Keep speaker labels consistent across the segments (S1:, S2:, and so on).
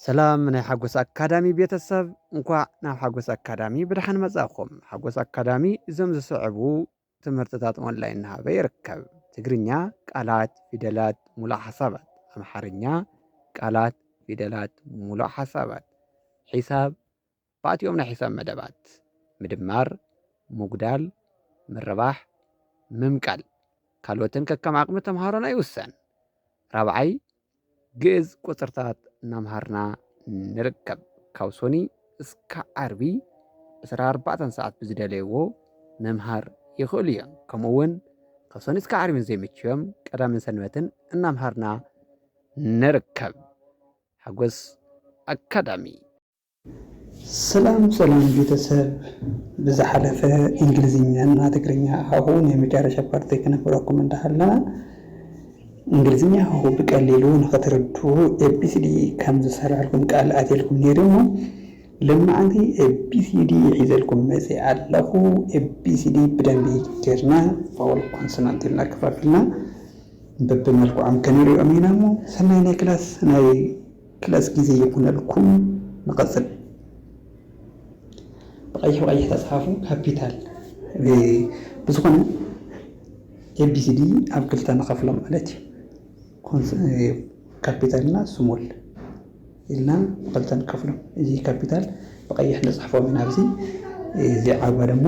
S1: ሰላም ናይ ሓጎስ ኣካዳሚ ቤተሰብ እንኳዕ ናብ ሓጎስ ኣካዳሚ ብድሓን መጻእኹም። ሓጎስ ኣካዳሚ እዞም ዝስዕቡ ትምህርትታት ኦንላይን እናሃበ ይርከብ። ትግርኛ ቃላት፣ ፊደላት፣ ሙሉእ ሓሳባት፣ ኣምሓርኛ ቃላት፣ ፊደላት፣ ሙሉእ ሓሳባት፣ ሒሳብ ባእቲኦም ናይ ሒሳብ መደባት፣ ምድማር፣ ምጉዳል፣ ምርባሕ፣ ምምቃል ካልኦትን ከከም ዓቕሚ ተምሃሮና ይውሰን። ራብዓይ ግዕዝ ቁፅርታት እናምሃርና ንርከብ። ካብ ሶኒ እስካብ ዓርቢ 24 ሰዓት ብዝደለይዎ መምሃር ይኽእሉ እዮም። ከምኡውን ካብ ሶኒ እስካብ ዓርቢ ዘይምችዮም ቀዳምን ሰንበትን እናምሃርና ንርከብ። ሓጎስ ኣካዳሚ።
S2: ሰላም ቤተሰብ፣ ብዝሓለፈ እንግሊዝኛና ትግርኛ ሃሁ ናይ መጨረሻ ፓርቲ ክነብረኩም እንዳሃለና እንግሊዝኛ ሃሁ ብቀሊሉ ንኽትርድኡ ኤቢሲዲ ከም ዝሰርሐልኩም ቃል ኣትየልኩም ነይሩ እሞ ልምዓንቲ ኤቢሲዲ ሒዘልኩም መፅእ ኣለኹ። ኤቢሲዲ ብደንቢ ጌርና ቫወል ኮንሶናንት ኢልና ከፋፊልና በብመልክዖም ከንሪኦም ኢና እሞ ሰናይ ናይ ክላስ ጊዜ ይኹነልኩም። ንቐፅል። ብቀይሕ ተፃሓፉ ካፒታል ብዝኾነ ኤቢሲዲ ኣብ ክልተ ንኸፍሎም ማለት እዩ። ካፒታልና ስሞል ኢልና ብክልተ ንከፍሎም። እዚ ካፒታል ብቀይሕ ንፅሕፎም ኢና ኣብዚ። እዚ ዓባ ደግሞ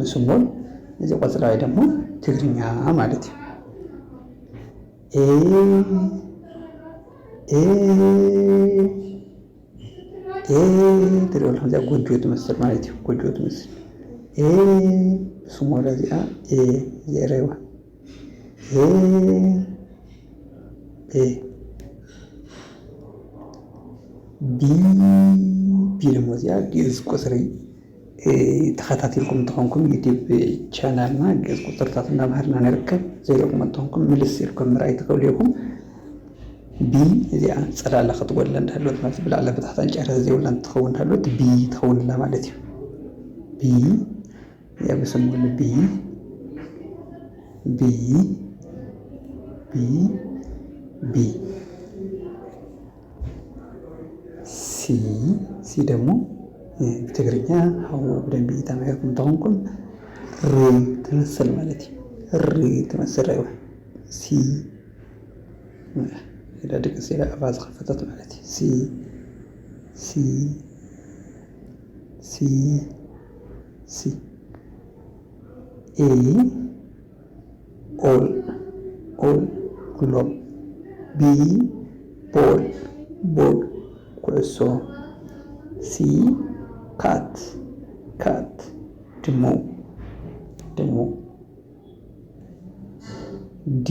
S2: ንስሞል፣ እዚ ቆፅላዋይ ደግሞ ትግርኛ ማለት እዩ። ትሪኦም እዚኣ ጎጆ ትመስል ማለት እዩ። ጎጆ ትመስል ስሞል እዚኣ ዜረዋ ቢ ደግሞ እዚኣ ግዕዝ ቁፅሪ ተኸታቲልኩም እንትኾንኩም ዩቲብ ቻናልና ግዕዝ ቁፅርታት እናምሃርና ንርከብ። ዘይለኩም እንትኾንኩም ምልስ ኢልኩም ምርኣይ ትኽእሉ ኢኹም። ቢ እዚኣ ፀላላ ክትጎድለ እንዳሃለወት ማለት ብላዕላ ብታሕታ ጨረስ ዘይብላ እንትኸውን እንዳሃለወት ቢ ትኸውንላ ማለት እዩ። ቢ እዚኣ ብስሞል ቢ ሲ ደግሞ ብትግርኛ ሃው ብደንቢ ተማሂርኩም እንትኾንኩም ሪ ትመስል ማለት እዩ። ሪ ትመስል ኣይዋ ሲ ኢላ ድቅስ ኢላ ኣፋ ዝኸፈተት ማለት እዩ። ሲ ኦል ግሎም። ቢ ቦል ኩዕሶ። ሲ ካት ድሙ። ዲ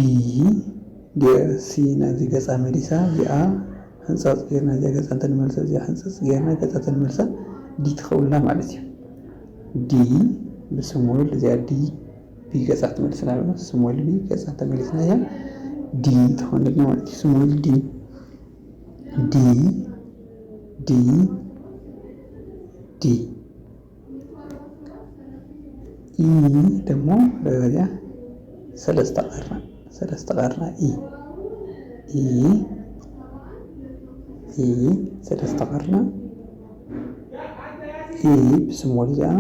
S2: ሲ ናዚ ገፃ መሊሳ እዚኣ ህንፃፅ ጌርና እዚኣ ገፃ እንተንመልሳ እዚኣ ህንፃፅ ጌርና ገፃ ተንመልሳ ዲ ትኸውንላ ማለት እዩ። ዲ ብስሞል እዚኣ ዲ ቢ ገፃ ትመልስና ኣሎ። ስሞል ቢ ገፃ ተመሊስና እያ ዲ ትኾንልና ማለት እዩ። ስሞል ዲ ኢ ደግሞ እዚኣ ሰለስተ ቀርና ኢ ሰለስተ ቀርና ብስሞል እዚኣ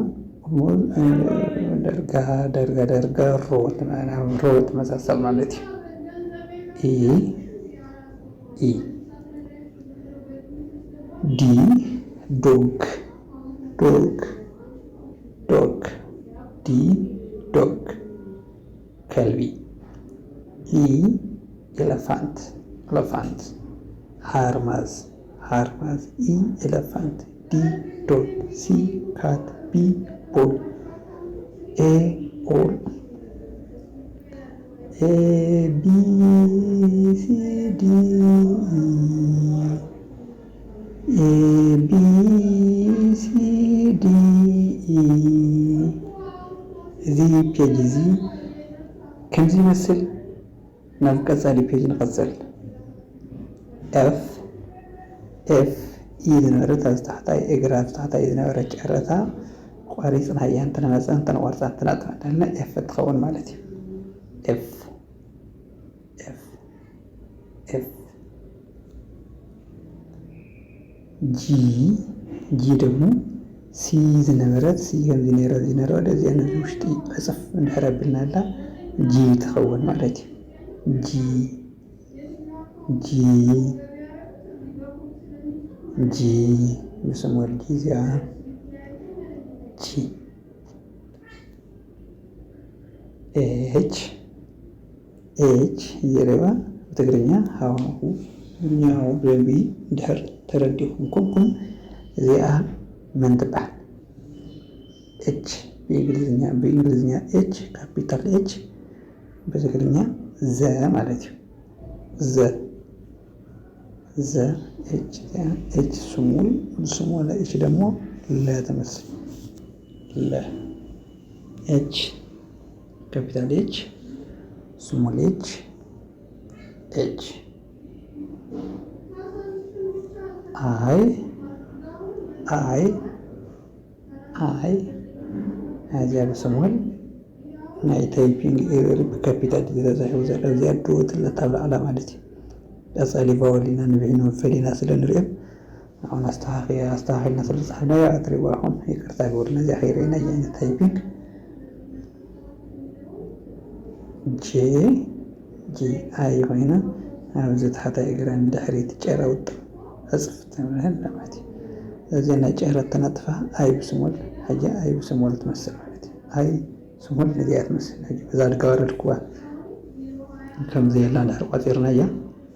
S2: ደርጋ ሮ ትመሳሰል ማለት እዩ። ዲ ዶግ ዲ ዶግ ከልቢ። ኤሌፋንት ሃርማዝ ኤሌፋንት። ዲ ዶግ። ሲ ካት። ቢ ቦል። ኦል። ቢ ሲ ዲ እዚ ፔጅ እዚ ከምዚ ይመስል። ናብ ቀፃሊ ፔጅ ንቐፅል። ኤፍ ኢ ዝነበረት ኣብዚ ታሕታይ እግራ ታሕታይ ዝነበረት ጨረታ ቆሪፅና እያ እንተነመፀ እንተነቆርፃ እንተናጥና ኤፍ ትኸውን ማለት እዩ። ኤፍ ጂ ደግሞ ሲ ዝነበረት ሲ ከምዚ ነይራ ወደዚያ ነዚ ውሽጢ ዕፅፍ እንድሕር ኣቢልናላ ጂ ትኸውን ማለት እዩ። ጂ ብስሞል ጂ እዚኣ ጂ ኤች እየረባ ብትግርኛ ሃዋሁ ኛው ብደንቢ እንድሕር ተረዲኹም ኮንኩም እዚኣ መን ትበሃል? ኤች ብእንግሊዝኛ ኤች ካፒታል ኤች በትግርኛ ዘ ማለት እዩ። ዘ ኤች ስሙል ኤች ደግሞ ለ ትመስል ለ ኤች ካፒታል ኤች ስሞል ኤች አይ እዚያ ብስሞል ናይ ታይፒንግ ኤረር ብካፒታል ተጻሒፉ ዘሎ እዚኣ ድወትለት ኣብ ላዕላ ማለት እዩ። ቀጻሊ ቫወሊና ንብዒኑ ፈሊና ስለንሪኦም አሁን አስተካኺልና ስለጻሕና ኣትሪዋ አሁን ይቅርታ ግብርና እዚኣ ኸይረአና ዓይነት ታይፒንግ ጂ ኣይ ኮይና ኣብዚ ታሕታይ እግረን ድሕሪት ጨራ ውጥ ኣፅፍ ተምህል ማለት እዩ። እዚኣ ናይ ጨራ ተነጥፋ ኣይ ብስሞል ሕጂ ኣይ ብስሞል ትመስል ማለት እዩ። ኣይ ስሞል ነዚኣ ትመስል ሕጂ በዛ ድገበረድክዋ ከምዚ የላ እንድሕር ቆፂርና እያ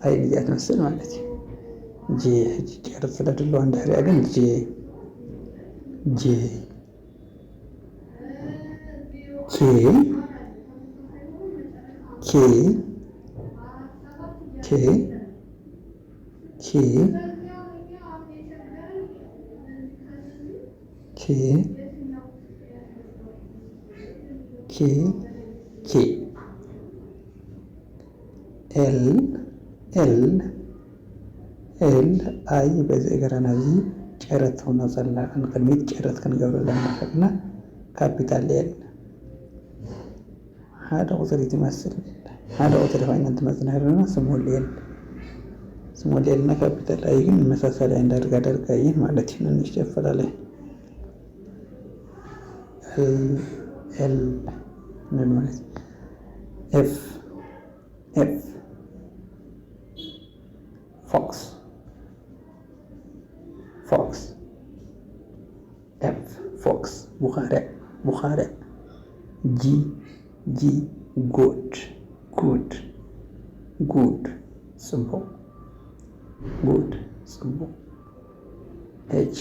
S2: ኣይ ነዚኣ ትመስል ማለት እዩ። ጂ ሕጂ ጨራ ስለ ድለዋ እንድሕሪኣ ግን ጂ ኤል ኣይ በዚ እግረና እዚ ጨረት ክነውፀላ ንቅድሚት ጨረት ክንገብረላ ንኽእልና ካፒታል ኤል ሓደ ቁፅሪ ትመስል ሓደ ቁፅሪ ኮይና ትመስል ሃለና ስሞል ኤል እና ካፒታል ኣይ ግን መሳሰልያ እንዳርጋ እየን ማለት እዩ። ንንሽ ተፈላለየ ኤል ምን ማለት ኤፍ ፎክስ ቡኻርያ ጂ ጉድ ጽቡቅ ኤች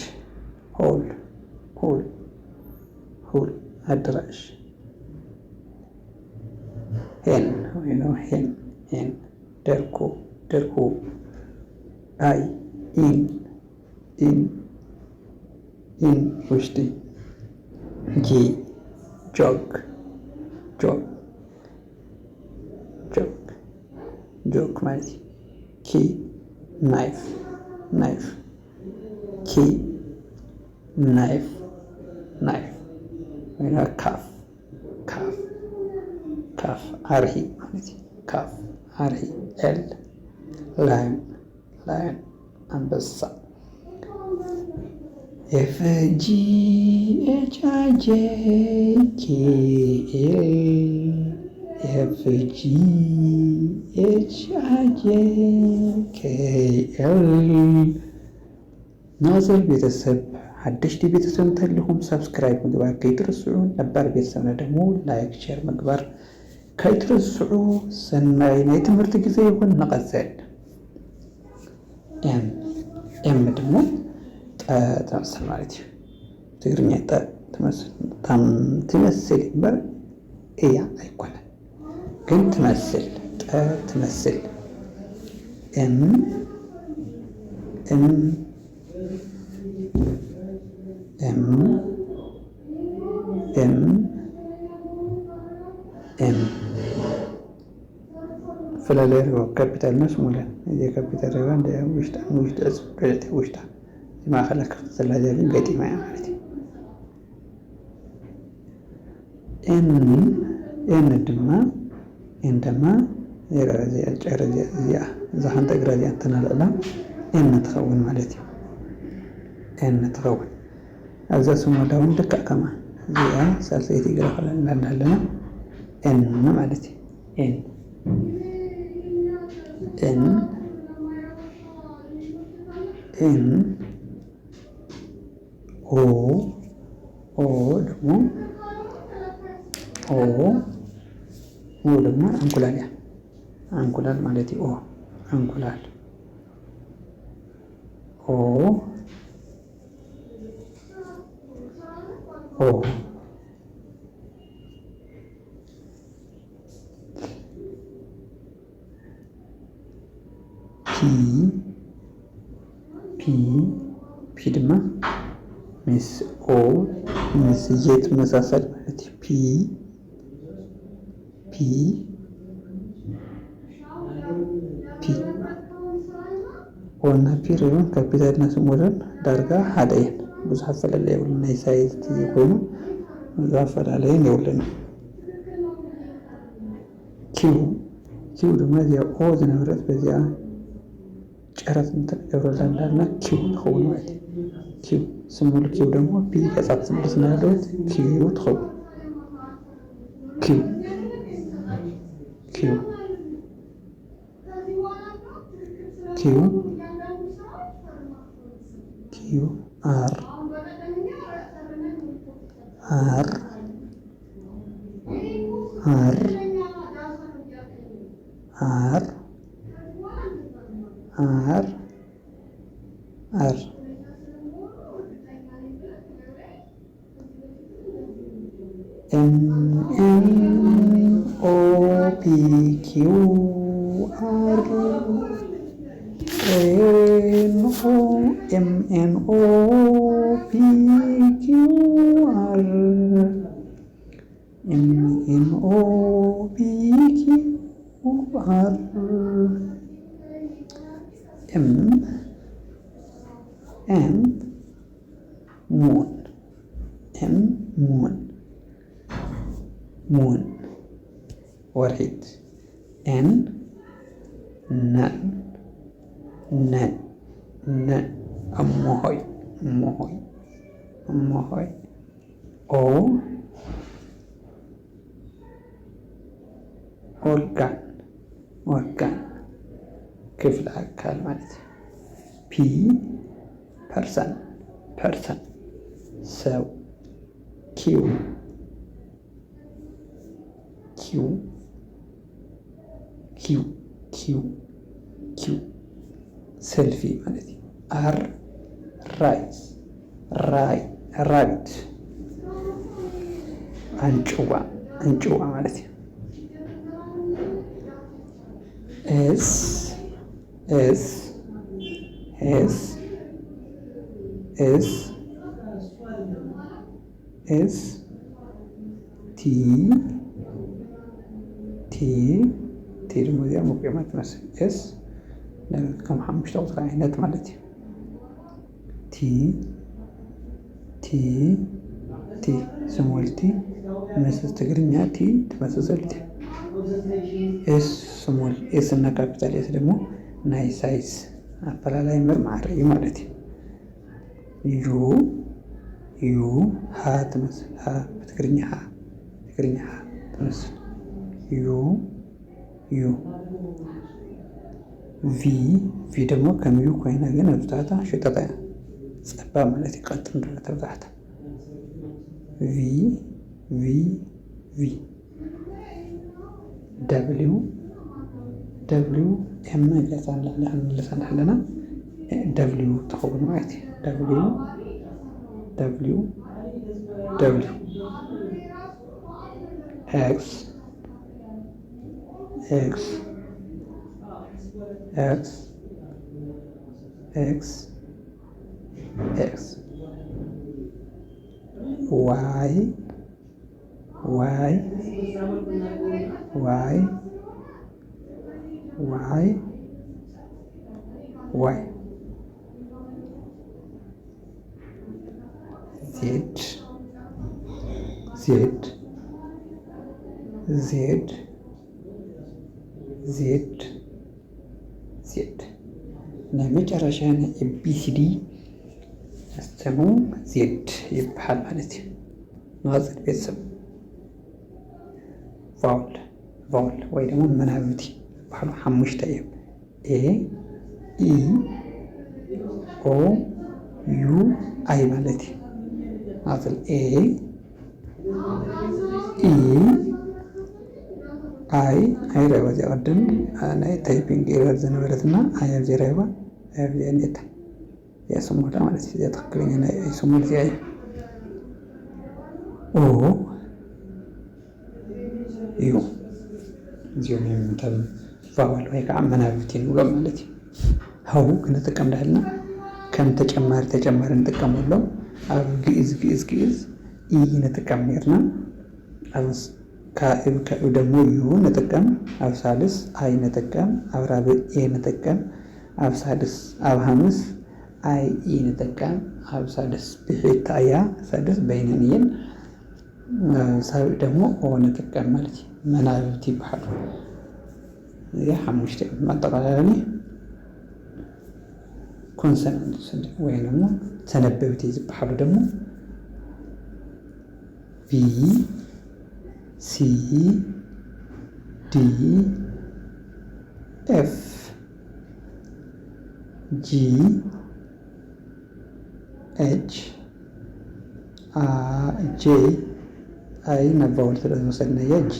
S2: ሆል አድራሽ ሄን ደርኮ አይ ኢን ውሽጢ ጂ ጆግ ማለት ኪ ናይፍ ወይና ካፍ አርሂ ማለት ካፍ አርሂ ኤል ላይን አንበሳ ኤፍ ጂ ኤች አይ ጄ ኬ ኤል ኤፍ ጂ ኤች አይ ጄ ኬ ኤል ናዘር ቤተሰብ ሓደሽቲ ቤተሰብ እንተለኹም ሰብስክራይብ ምግባር ከይትርስዑ፣ ነባር ቤተሰብና ደግሞ ላይክ ሼር ምግባር ከይትርስዑ። ሰናይ ናይ ትምህርቲ ግዜ ይኹን። ንቐፅል ኤም ደግሞ ተመሰል ማለት እዩ። ትግርኛ ትመስል እምበር እያ ኣይኮነን ግን ትመስል ኤምፈላለየ ካፒታል ነው ስሙላ እዚ ካፒታል ረባ እንደ ውሽጣ ውሽጣ ማእኸላ ክፍቲ ዘላ እዚኣ ግን ገጢማ እያ ማለት እዩ። ኤን ድማ ጨረ እዚኣ እዛ ሓንቲ እግራ እዚኣ እንተናልዕላ ኤን ትኸውን ማለት እዩ። ኤን ትኸውን ኣብዛ ስሞላ እውን ድካእ ከማ እዚኣ ሳልሰይቲ ግራ ከለና እንዳለና ኤን ማለት እዩ ኤን ኦ ደግሞ ደግሞ እንቁላል እያ እንቁላል ማለት እዩ እንቁላል ፒ ድማ ምስ ኦ ምስ እየተመሳሰል ማለት እዩ ፒ ኦና ፒ ሪውን ካፒታልና ስሞልን ዳርጋ ሓደ እየን ብዙሕ ኣፈላለየ የብሉን ናይ ሳይዝ ኮይኑ ብዙሕ ኣፈላለየን የብሉን ኪው ድማ እዚኣ ኦ ዝነበረት በዚኣ ጨረት እንተገብረላ እንዳልና ኪው ትኸውን ማለት እዩ ኪው ስሙል ኪው ደግሞ ፒ ቀጻት ስሙል ስናደወት ኪው ትኸውን ኪው አር ኤም ኦ ፒ ኪው አር ኤም ኤን ኦ ፒ ኪው አር ኤም ሙን ወርሒት ኤን ነን እሞሆይ ኦ ኦርጋን ክፍለ አካል ማለት ነው። ፒ ፐርሰን ሰው ኪው ሰልፊ ማለት ነው። አር ራቢት አንጭዋ ማለት ነው። ኤስ ቲ ደግሞ እዚያ ሙቀማ ትመስል ኤስ ከም 5 ቁጥሪ ዓይነት ማለት እዩ። ቲ ስሞል ቲ ምስ ትግርኛ ቲ ተመሳሰልቲ ኤስ ስሞል ኤስ እና ካፒታል ኤስ ደግሞ ናይ ሳይዝ አፈላላይ ምርማር እዩ ማለት እዩ። ዩ ሃ ትመስል ሃ በትግርኛ ሃ ትመስል ዩ ቪ ደግሞ ከም ዩ ኮይና ግን ኣብታታ ሸጠጣ ፀባ ማለት እዩ። ቀጥ እንደሆነ ተብዛሕታ ቪ ደብሊው ኤም ገዛ እንመለሳ ኣለና ደብሊው ትኸውን ማለት እዩ። ደብሊው ኤክስ ዋይ ዜድ ናይ መጨረሻ ኤቢሲዲ ስሙ ዜድ ይበሃል ማለት እዩ። ንቅፅል ቤተሰብ ቫውል ወይ ደግሞ መናብብቲ ይበሃሉ 5 እዮም። ኤ ኢ ኦ ዩ ኣይ ማለት እዩ። ንቅፅል ኤ ኢ ኣይ ረይዋ እዚኣ ቅድም ናይ ታይፒንግ ኤረር ዝነበረትና ኣይ ኣብዚ ረይዋ ኣይ ኣብዚኣ ኔታ እዚኣ ስሙላ ማለት እዩ። እዚኣ ትክክለኛ ናይ ኣይ ስሙል እዚኣ እዩ። ኦ እዩ እዚኦም እዮም ቫወል ወይ ከዓ መናብብቲ ንብሎም ማለት እዩ። ሃው ክንጥቀም ዳህልና ከም ተጨማሪ ንጥቀመሎም ኣብ ግእዝ ኢ ንጥቀም ነርና ካእብ ደግሞ ዩ ንጥቀም ኣብ ሳልስ ኣይ ንጥቀም ኣብ ራብዕ ኤ ንጥቀም ኣብ ሳልስ ኣብ ሃምስ ኣይ ኢ ንጥቀም ኣብ ሳልስ ብሒታ እያ ሳልስ በይነን እየን ሳብዕ ደግሞ ኦ ንጥቀም ማለት እዩ። መናብብቲ ይበሃሉ እዚኣ 5 ማጠቃለሊ ኮንሰናንት ወይ ደግሞ ተነበብቲ ዝበሃሉ ደግሞ ቢ ሲ ዲ ኤፍ ጂ ኤች ጄ ኣይ ናብ ቫውል ስለዝወሰድና እያ ጄ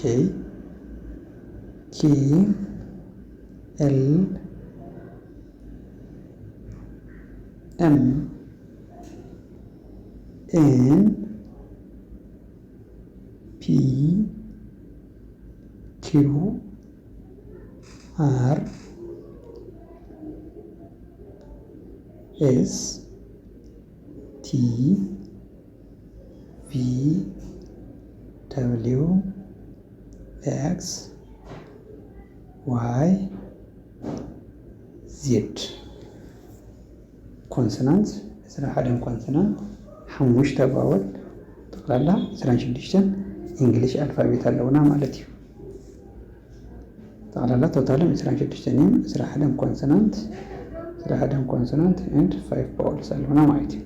S2: ኬ ኤል ኤም ኤን ፒ ኪው አር ኤስ ቲ ቪ ደብሊው ኤክስ ዋይ ዜድ ኮንሶናንት 21 ኮንሶናንት 5 ቫወል ጠቅላላ 26 እንግሊሽ አልፋቤት ኣለውና ማለት እዩ። ጠቅላላ ቶታልም 26 እዮም። 21 ኮንሶናንት and 5 ቫወልስ ኣለውና ማለት እዩ።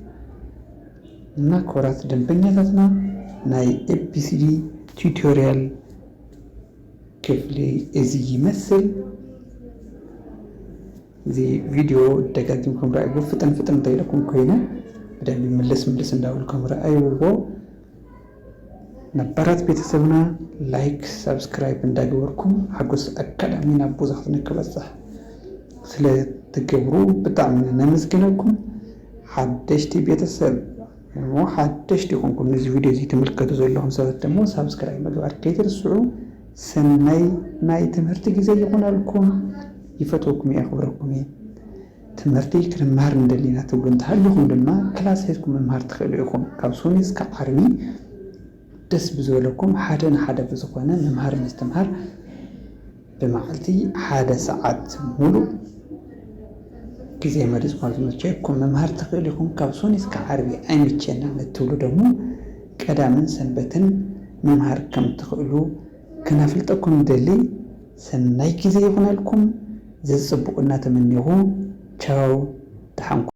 S2: እና ክቡራት ደንበኛታትና ናይ ኤቢሲዲ ቱቶሪያል ክፍሊ እዚ ይመስል። እዚ ቪዲዮ ደጋጊምኩም ረኣይዎ ፍጥን እንተኢለኩም ኮይነ ብደንቢ ምልስ እንዳበልኩም ረኣይዎ። ነባራት ቤተሰብና ላይክ ሰብስክራይብ እንዳገበርኩም ሓጎስ ኣካዳሚ ናብ ብዙሓት ንክበፅሕ ስለትገብሩ ብጣዕሚ ነመስግነኩም። ሓደሽቲ ቤተሰብ ሓደሽቲ ይኹንኩም ነዚ ቪድዮ እዚ ትምልከቱ ዘለኹም ሰባት ደግሞ ሰብስክራይብ ምግባር ከይትርስዑ። ሰናይ ናይ ትምህርቲ ግዜ ይኹነልኩም። ይፈትወኩም እየ ኣኽብረኩም እየ። ትምህርቲ ክንመሃር እንደሊና ትብሉ እንተሃለኹም ድማ ክላስ ሄድኩም መምሃር ትኽእሉ ኢኹም። ካብ ሶኒ እስካብ ዓርቢ ደስ ብዝበለኩም ሓደ ንሓደ ብዝኾነ መምሃር ምስትምሃር ብመዓልቲ 1 ሰዓት ሙሉእ ግዜ መሪፅኩም ዝመቸኩም መምሃር ትኽእሉ ኢኹም። ካብ ሶኒ እስካብ ዓርቢ ኣይምቸና እትብሉ ደግሞ ቀዳምን ሰንበትን መምሃር ከም ትኽእሉ ክነፍልጠኩም ደሊ። ሰናይ ግዜ ይኹነልኩም። ዝፅቡቅ እናተመኒኹ ቻው ድሓንኩ